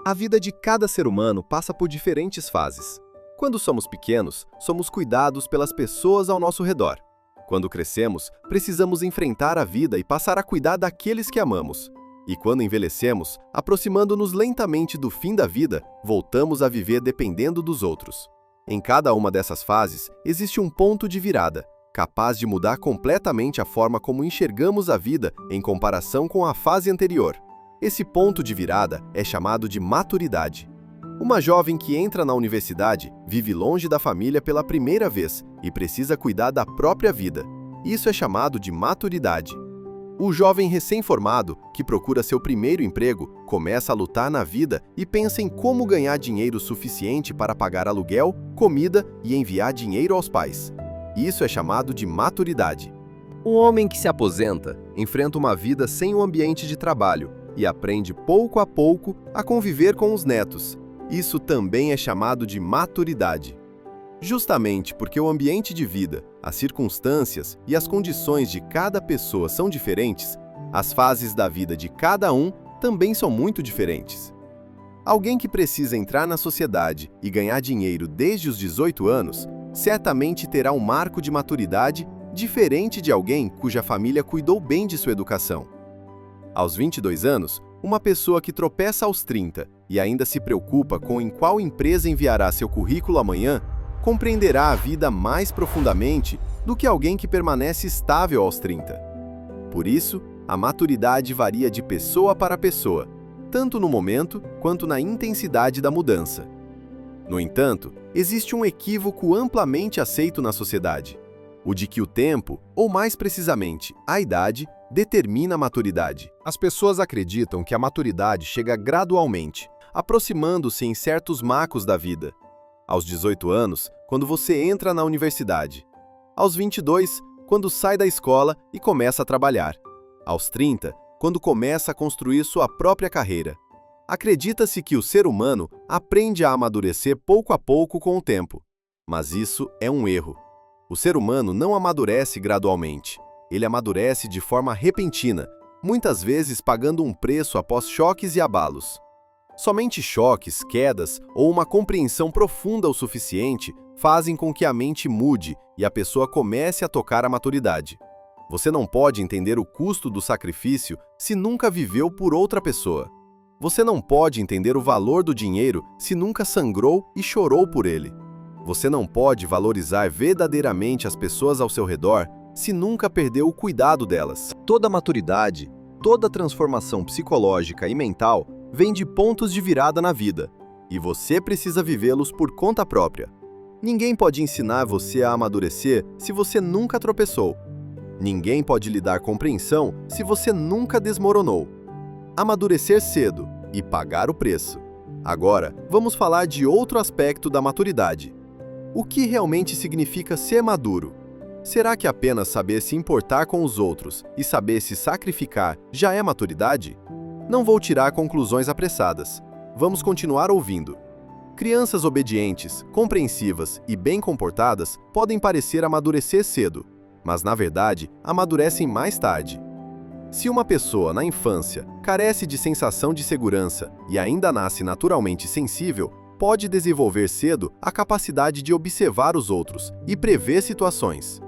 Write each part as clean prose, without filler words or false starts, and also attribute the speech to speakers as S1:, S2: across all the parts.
S1: A vida de cada ser humano passa por diferentes fases. Quando somos pequenos, somos cuidados pelas pessoas ao nosso redor. Quando crescemos, precisamos enfrentar a vida e passar a cuidar daqueles que amamos. E quando envelhecemos, aproximando-nos lentamente do fim da vida, voltamos a viver dependendo dos outros. Em cada uma dessas fases, existe um ponto de virada, capaz de mudar completamente a forma como enxergamos a vida em comparação com a fase anterior. Esse ponto de virada é chamado de maturidade. Uma jovem que entra na universidade vive longe da família pela primeira vez e precisa cuidar da própria vida. Isso é chamado de maturidade. O jovem recém-formado, que procura seu primeiro emprego, começa a lutar na vida e pensa em como ganhar dinheiro suficiente para pagar aluguel, comida e enviar dinheiro aos pais. Isso é chamado de maturidade. O homem que se aposenta enfrenta uma vida sem um ambiente de trabalho e aprende pouco a pouco a conviver com os netos. Isso também é chamado de maturidade. Justamente porque o ambiente de vida, as circunstâncias e as condições de cada pessoa são diferentes, as fases da vida de cada um também são muito diferentes. Alguém que precisa entrar na sociedade e ganhar dinheiro desde os 18 anos, certamente terá um marco de maturidade diferente de alguém cuja família cuidou bem de sua educação. Aos 22 anos, uma pessoa que tropeça aos 30 e ainda se preocupa com em qual empresa enviará seu currículo amanhã, compreenderá a vida mais profundamente do que alguém que permanece estável aos 30. Por isso, a maturidade varia de pessoa para pessoa, tanto no momento quanto na intensidade da mudança. No entanto, existe um equívoco amplamente aceito na sociedade: o de que o tempo, ou mais precisamente, a idade, determina a maturidade. As pessoas acreditam que a maturidade chega gradualmente, aproximando-se em certos marcos da vida. Aos 18 anos, quando você entra na universidade. Aos 22, quando sai da escola e começa a trabalhar. Aos 30, quando começa a construir sua própria carreira. Acredita-se que o ser humano aprende a amadurecer pouco a pouco com o tempo. Mas isso é um erro. O ser humano não amadurece gradualmente. Ele amadurece de forma repentina, muitas vezes pagando um preço após choques e abalos. Somente choques, quedas ou uma compreensão profunda o suficiente fazem com que a mente mude e a pessoa comece a tocar a maturidade. Você não pode entender o custo do sacrifício se nunca viveu por outra pessoa. Você não pode entender o valor do dinheiro se nunca sangrou e chorou por ele. Você não pode valorizar verdadeiramente as pessoas ao seu redor se nunca perdeu o cuidado delas. Toda maturidade, toda transformação psicológica e mental vem de pontos de virada na vida, e você precisa vivê-los por conta própria. Ninguém pode ensinar você a amadurecer se você nunca tropeçou. Ninguém pode lhe dar compreensão se você nunca desmoronou. Amadurecer cedo e pagar o preço. Agora, vamos falar de outro aspecto da maturidade. O que realmente significa ser maduro? Será que apenas saber se importar com os outros e saber se sacrificar já é maturidade? Não vou tirar conclusões apressadas. Vamos continuar ouvindo. Crianças obedientes, compreensivas e bem comportadas podem parecer amadurecer cedo, mas na verdade amadurecem mais tarde. Se uma pessoa na infância carece de sensação de segurança e ainda nasce naturalmente sensível, pode desenvolver cedo a capacidade de observar os outros e prever situações.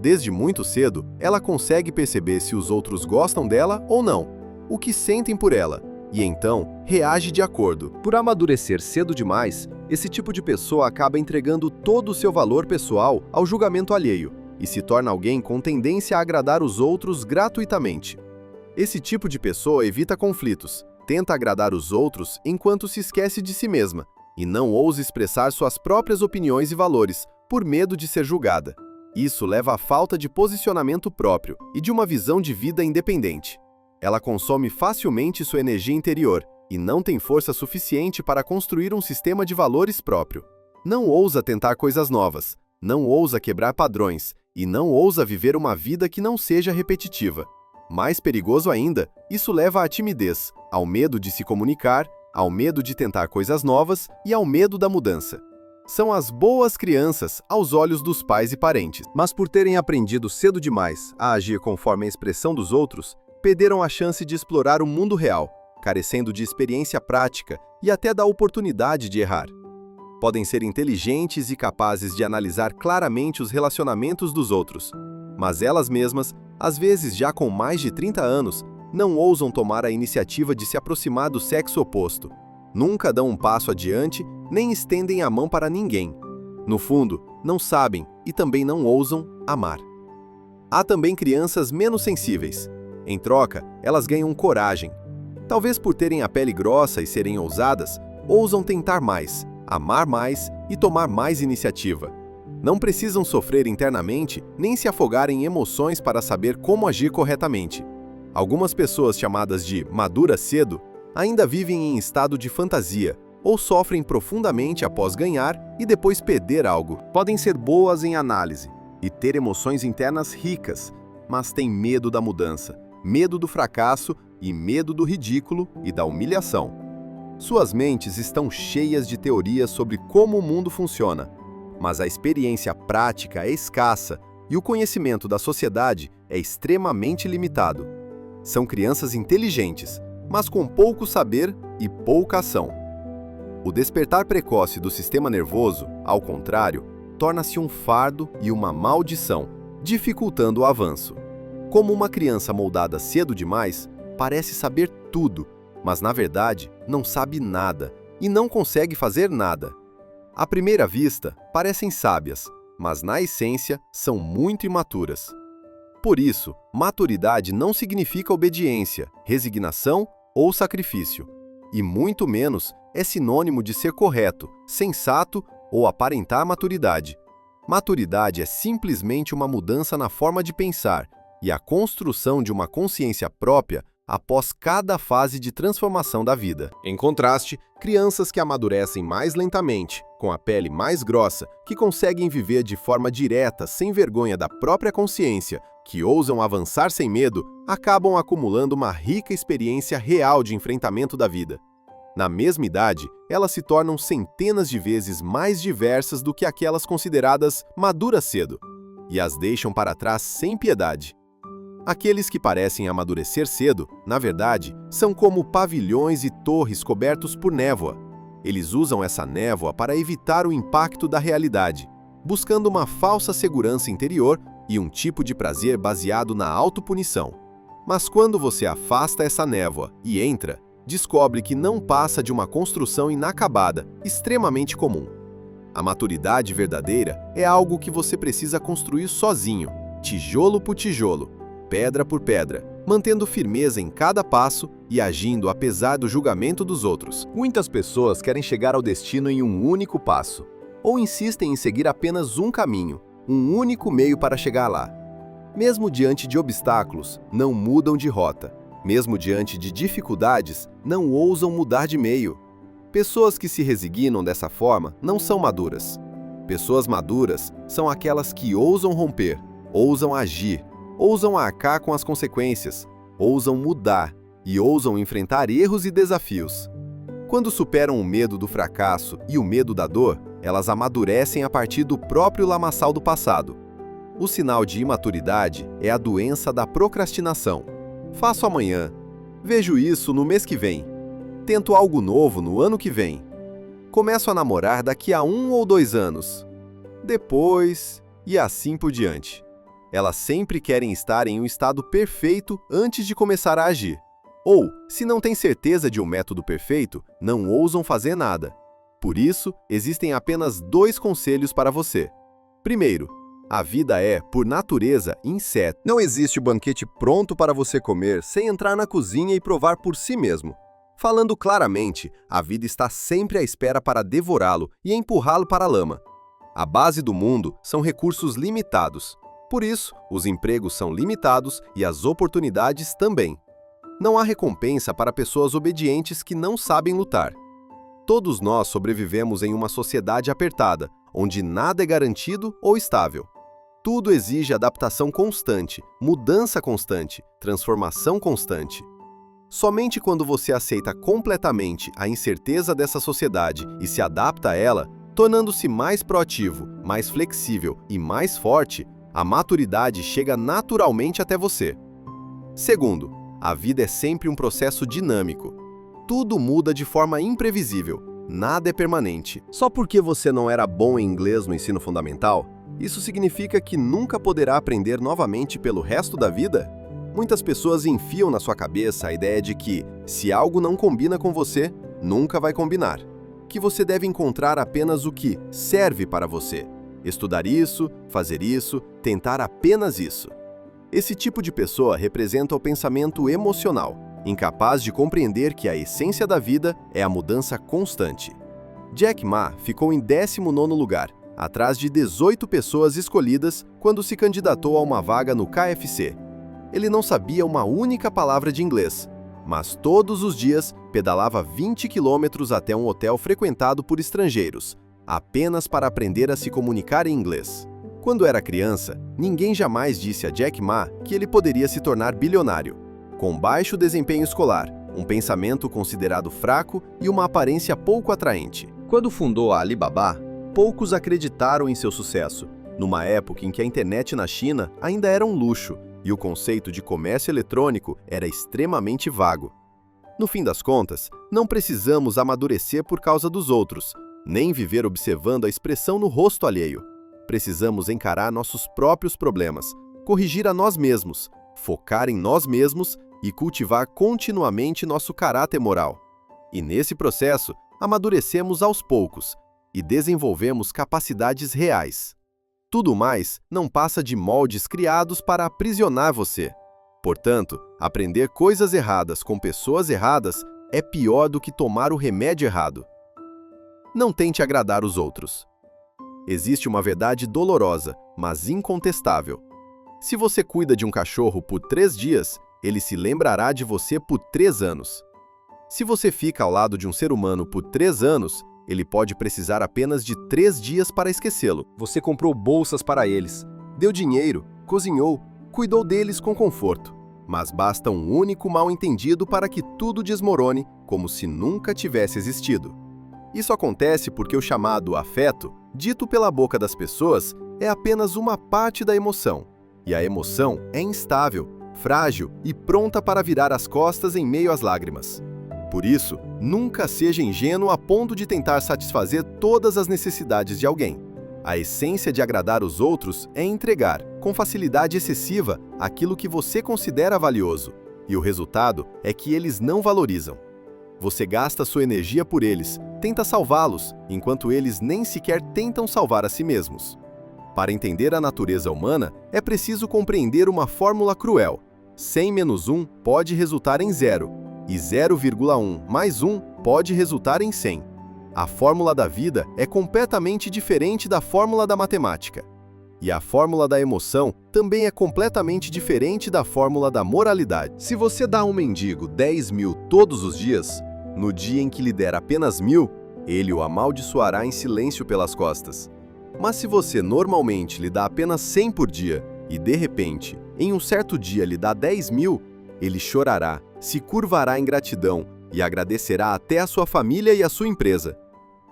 S1: Desde muito cedo, ela consegue perceber se os outros gostam dela ou não, o que sentem por ela, e então reage de acordo. Por amadurecer cedo demais, esse tipo de pessoa acaba entregando todo o seu valor pessoal ao julgamento alheio e se torna alguém com tendência a agradar os outros gratuitamente. Esse tipo de pessoa evita conflitos, tenta agradar os outros enquanto se esquece de si mesma e não ousa expressar suas próprias opiniões e valores, por medo de ser julgada. Isso leva à falta de posicionamento próprio e de uma visão de vida independente. Ela consome facilmente sua energia interior e não tem força suficiente para construir um sistema de valores próprio. Não ousa tentar coisas novas, não ousa quebrar padrões e não ousa viver uma vida que não seja repetitiva. Mais perigoso ainda, isso leva à timidez, ao medo de se comunicar, ao medo de tentar coisas novas e ao medo da mudança. São as boas crianças aos olhos dos pais e parentes, mas por terem aprendido cedo demais a agir conforme a expressão dos outros, perderam a chance de explorar o mundo real. carecendo de experiência prática e até da oportunidade de errar. Podem ser inteligentes e capazes de analisar claramente os relacionamentos dos outros, mas elas mesmas, às vezes já com mais de 30 anos, não ousam tomar a iniciativa de se aproximar do sexo oposto. Nunca dão um passo adiante, nem estendem a mão para ninguém. No fundo, não sabem e também não ousam amar. Há também crianças menos sensíveis. Em troca, elas ganham coragem. Talvez por terem a pele grossa e serem ousadas, ousam tentar mais, amar mais e tomar mais iniciativa. Não precisam sofrer internamente nem se afogar em emoções para saber como agir corretamente. Algumas pessoas chamadas de maduras cedo ainda vivem em estado de fantasia ou sofrem profundamente após ganhar e depois perder algo. Podem ser boas em análise e ter emoções internas ricas, mas têm medo da mudança, medo do fracasso e medo do ridículo e da humilhação. Suas mentes estão cheias de teorias sobre como o mundo funciona, mas a experiência prática é escassa e o conhecimento da sociedade é extremamente limitado. São crianças inteligentes, mas com pouco saber e pouca ação. O despertar precoce do sistema nervoso, ao contrário, torna-se um fardo e uma maldição, dificultando o avanço. Como uma criança moldada cedo demais, parece saber tudo, mas na verdade não sabe nada e não consegue fazer nada. À primeira vista, parecem sábias, mas na essência são muito imaturas. Por isso, maturidade não significa obediência, resignação ou sacrifício, e muito menos é sinônimo de ser correto, sensato ou aparentar maturidade. Maturidade é simplesmente uma mudança na forma de pensar e a construção de uma consciência própria após cada fase de transformação da vida. Em contraste, crianças que amadurecem mais lentamente, com a pele mais grossa, que conseguem viver de forma direta, sem vergonha da própria consciência, que ousam avançar sem medo, acabam acumulando uma rica experiência real de enfrentamento da vida. Na mesma idade, elas se tornam centenas de vezes mais diversas do que aquelas consideradas maduras cedo, e as deixam para trás sem piedade. Aqueles que parecem amadurecer cedo, na verdade, são como pavilhões e torres cobertos por névoa. Eles usam essa névoa para evitar o impacto da realidade, buscando uma falsa segurança interior e um tipo de prazer baseado na autopunição. Mas quando você afasta essa névoa e entra, descobre que não passa de uma construção inacabada, extremamente comum. A maturidade verdadeira é algo que você precisa construir sozinho, tijolo por tijolo, pedra por pedra, mantendo firmeza em cada passo e agindo apesar do julgamento dos outros. Muitas pessoas querem chegar ao destino em um único passo, ou insistem em seguir apenas um caminho, um único meio para chegar lá. Mesmo diante de obstáculos, não mudam de rota. Mesmo diante de dificuldades, não ousam mudar de meio. Pessoas que se resignam dessa forma não são maduras. Pessoas maduras são aquelas que ousam romper, ousam agir, ousam arcar com as consequências, ousam mudar e ousam enfrentar erros e desafios. Quando superam o medo do fracasso e o medo da dor, elas amadurecem a partir do próprio lamaçal do passado. O sinal de imaturidade é a doença da procrastinação. Faço amanhã. Vejo isso no mês que vem. Tento algo novo no ano que vem. Começo a namorar daqui a 1 ou 2 anos. Depois, e assim por diante. Elas sempre querem estar em um estado perfeito antes de começar a agir. Ou, se não têm certeza de um método perfeito, não ousam fazer nada. Por isso, existem apenas 2 conselhos para você. Primeiro, a vida é, por natureza, incerta. Não existe banquete pronto para você comer sem entrar na cozinha e provar por si mesmo. Falando claramente, a vida está sempre à espera para devorá-lo e empurrá-lo para a lama. A base do mundo são recursos limitados. Por isso, os empregos são limitados e as oportunidades também. Não há recompensa para pessoas obedientes que não sabem lutar. Todos nós sobrevivemos em uma sociedade apertada, onde nada é garantido ou estável. Tudo exige adaptação constante, mudança constante, transformação constante. Somente quando você aceita completamente a incerteza dessa sociedade e se adapta a ela, tornando-se mais proativo, mais flexível e mais forte, a maturidade chega naturalmente até você. Segundo, a vida é sempre um processo dinâmico. Tudo muda de forma imprevisível, nada é permanente. Só porque você não era bom em inglês no ensino fundamental, isso significa que nunca poderá aprender novamente pelo resto da vida? Muitas pessoas enfiam na sua cabeça a ideia de que, se algo não combina com você, nunca vai combinar. Que você deve encontrar apenas o que serve para você. Estudar isso, fazer isso, tentar apenas isso. Esse tipo de pessoa representa o pensamento emocional, incapaz de compreender que a essência da vida é a mudança constante. Jack Ma ficou em 19º lugar, atrás de 18 pessoas escolhidas quando se candidatou a uma vaga no KFC. Ele não sabia uma única palavra de inglês, mas todos os dias pedalava 20 quilômetros até um hotel frequentado por estrangeiros, apenas para aprender a se comunicar em inglês. Quando era criança, ninguém jamais disse a Jack Ma que ele poderia se tornar bilionário. Com baixo desempenho escolar, um pensamento considerado fraco e uma aparência pouco atraente. Quando fundou a Alibaba, poucos acreditaram em seu sucesso, numa época em que a internet na China ainda era um luxo e o conceito de comércio eletrônico era extremamente vago. No fim das contas, não precisamos amadurecer por causa dos outros, nem viver observando a expressão no rosto alheio. Precisamos encarar nossos próprios problemas, corrigir a nós mesmos, focar em nós mesmos e cultivar continuamente nosso caráter moral. E nesse processo, amadurecemos aos poucos e desenvolvemos capacidades reais. Tudo mais não passa de moldes criados para aprisionar você. Portanto, aprender coisas erradas com pessoas erradas é pior do que tomar o remédio errado. Não tente agradar os outros. Existe uma verdade dolorosa, mas incontestável. Se você cuida de um cachorro por 3 dias, ele se lembrará de você por 3 anos. Se você fica ao lado de um ser humano por 3 anos, ele pode precisar apenas de 3 dias para esquecê-lo. Você comprou bolsas para eles, deu dinheiro, cozinhou, cuidou deles com conforto. Mas basta um único mal-entendido para que tudo desmorone como se nunca tivesse existido. Isso acontece porque o chamado afeto, dito pela boca das pessoas, é apenas uma parte da emoção. E a emoção é instável, frágil e pronta para virar as costas em meio às lágrimas. Por isso, nunca seja ingênuo a ponto de tentar satisfazer todas as necessidades de alguém. A essência de agradar os outros é entregar, com facilidade excessiva, aquilo que você considera valioso. E o resultado é que eles não valorizam. Você gasta sua energia por eles, tenta salvá-los, enquanto eles nem sequer tentam salvar a si mesmos. Para entender a natureza humana, é preciso compreender uma fórmula cruel. 100 menos 1 pode resultar em 0, e 0,1 mais 1 pode resultar em 100. A fórmula da vida é completamente diferente da fórmula da matemática. E a fórmula da emoção também é completamente diferente da fórmula da moralidade. Se você dá a um mendigo 10.000 todos os dias, no dia em que lhe der apenas 1.000, ele o amaldiçoará em silêncio pelas costas. Mas se você normalmente lhe dá apenas 100 por dia e, de repente, em um certo dia lhe dá 10.000, ele chorará, se curvará em gratidão e agradecerá até a sua família e a sua empresa.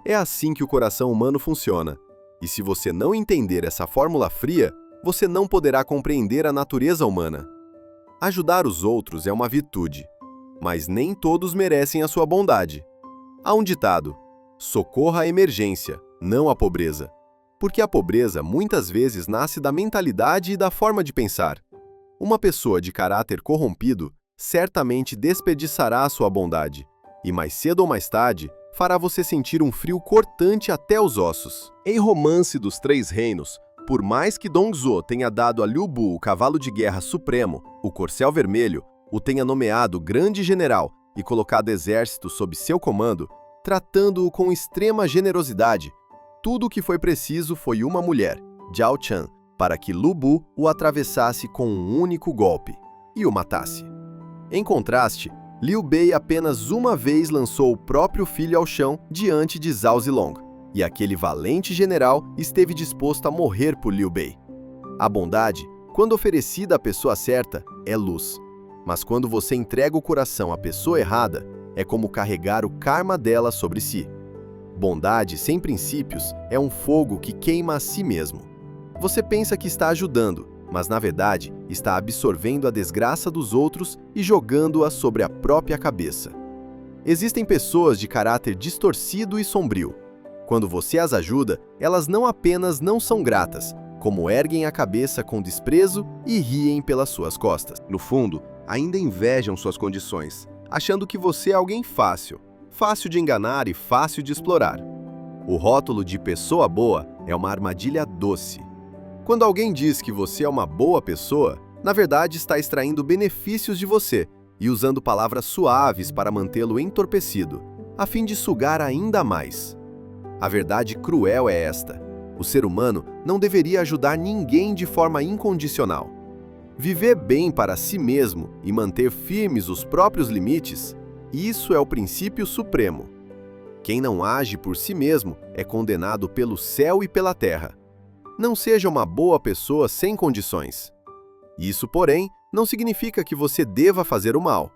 S1: É assim que o coração humano funciona. E se você não entender essa fórmula fria, você não poderá compreender a natureza humana. Ajudar os outros é uma virtude, mas nem todos merecem a sua bondade. Há um ditado: socorra a emergência, não a pobreza. Porque a pobreza muitas vezes nasce da mentalidade e da forma de pensar. Uma pessoa de caráter corrompido certamente desperdiçará a sua bondade, e mais cedo ou mais tarde fará você sentir um frio cortante até os ossos. Em Romance dos Três Reinos, por mais que Dong Zhuo tenha dado a Liu Bu o cavalo de guerra supremo, o Corcel Vermelho, o tenha nomeado grande general e colocado exército sob seu comando, tratando-o com extrema generosidade, tudo o que foi preciso foi uma mulher, Zhao Chan, para que Lu Bu o atravessasse com um único golpe e o matasse. Em contraste, Liu Bei apenas uma vez lançou o próprio filho ao chão diante de Zhao Zilong, e aquele valente general esteve disposto a morrer por Liu Bei. A bondade, quando oferecida à pessoa certa, é luz. Mas quando você entrega o coração à pessoa errada, é como carregar o karma dela sobre si. Bondade sem princípios é um fogo que queima a si mesmo. Você pensa que está ajudando, mas na verdade está absorvendo a desgraça dos outros e jogando-a sobre a própria cabeça. Existem pessoas de caráter distorcido e sombrio. Quando você as ajuda, elas não apenas não são gratas, como erguem a cabeça com desprezo e riem pelas suas costas. No fundo, ainda invejam suas condições, achando que você é alguém fácil de enganar e fácil de explorar. O rótulo de pessoa boa é uma armadilha doce. Quando alguém diz que você é uma boa pessoa, na verdade está extraindo benefícios de você e usando palavras suaves para mantê-lo entorpecido, a fim de sugar ainda mais. A verdade cruel é esta: o ser humano não deveria ajudar ninguém de forma incondicional. Viver bem para si mesmo e manter firmes os próprios limites, isso é o princípio supremo. Quem não age por si mesmo é condenado pelo céu e pela terra. Não seja uma boa pessoa sem condições. Isso, porém, não significa que você deva fazer o mal.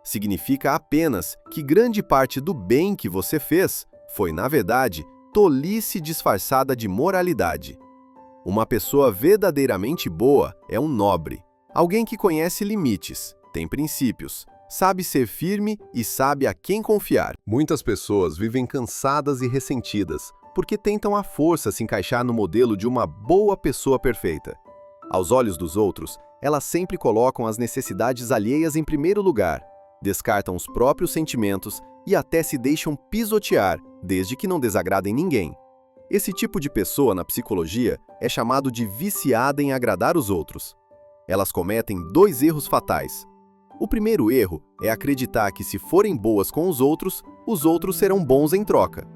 S1: Significa apenas que grande parte do bem que você fez foi, na verdade, tolice disfarçada de moralidade. Uma pessoa verdadeiramente boa é um nobre, alguém que conhece limites, tem princípios, sabe ser firme e sabe a quem confiar. Muitas pessoas vivem cansadas e ressentidas porque tentam à força se encaixar no modelo de uma boa pessoa perfeita. Aos olhos dos outros, elas sempre colocam as necessidades alheias em primeiro lugar, descartam os próprios sentimentos e até se deixam pisotear, desde que não desagradem ninguém. Esse tipo de pessoa na psicologia é chamado de viciada em agradar os outros. Elas cometem 2 erros fatais. O primeiro erro é acreditar que se forem boas com os outros serão bons em troca.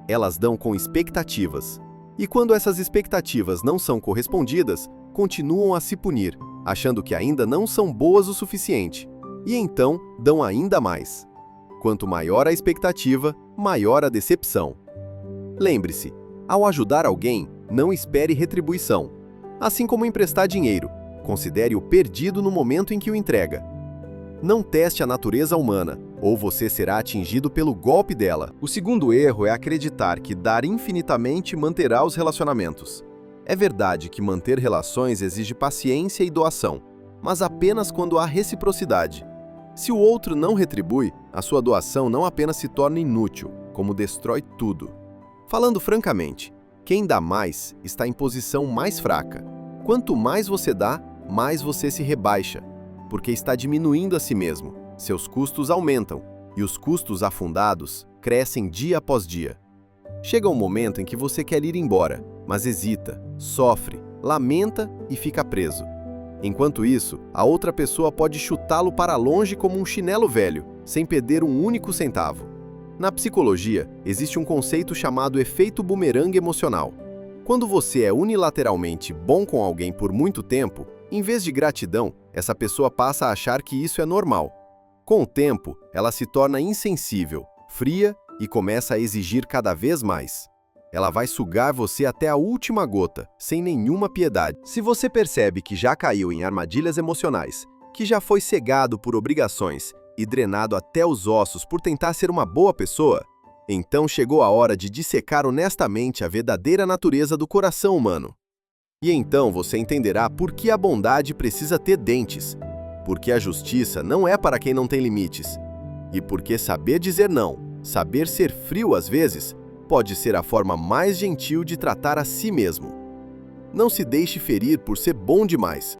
S1: Elas dão com expectativas. E quando essas expectativas não são correspondidas, continuam a se punir, achando que ainda não são boas o suficiente. E então dão ainda mais. Quanto maior a expectativa, maior a decepção. Lembre-se, ao ajudar alguém, não espere retribuição. Assim como emprestar dinheiro, considere-o perdido no momento em que o entrega. Não teste a natureza humana, ou você será atingido pelo golpe dela. O segundo erro é acreditar que dar infinitamente manterá os relacionamentos. É verdade que manter relações exige paciência e doação, mas apenas quando há reciprocidade. Se o outro não retribui, a sua doação não apenas se torna inútil, como destrói tudo. Falando francamente, quem dá mais está em posição mais fraca. Quanto mais você dá, mais você se rebaixa, porque está diminuindo a si mesmo. Seus custos aumentam, e os custos afundados crescem dia após dia. Chega um momento em que você quer ir embora, mas hesita, sofre, lamenta e fica preso. Enquanto isso, a outra pessoa pode chutá-lo para longe como um chinelo velho, sem perder um único centavo. Na psicologia, existe um conceito chamado efeito bumerangue emocional. Quando você é unilateralmente bom com alguém por muito tempo, em vez de gratidão, essa pessoa passa a achar que isso é normal. Com o tempo, ela se torna insensível, fria e começa a exigir cada vez mais. Ela vai sugar você até a última gota, sem nenhuma piedade. Se você percebe que já caiu em armadilhas emocionais, que já foi cegado por obrigações e drenado até os ossos por tentar ser uma boa pessoa, então chegou a hora de dissecar honestamente a verdadeira natureza do coração humano. E então você entenderá por que a bondade precisa ter dentes, porque a justiça não é para quem não tem limites, e porque saber dizer não, saber ser frio às vezes, pode ser a forma mais gentil de tratar a si mesmo. Não se deixe ferir por ser bom demais.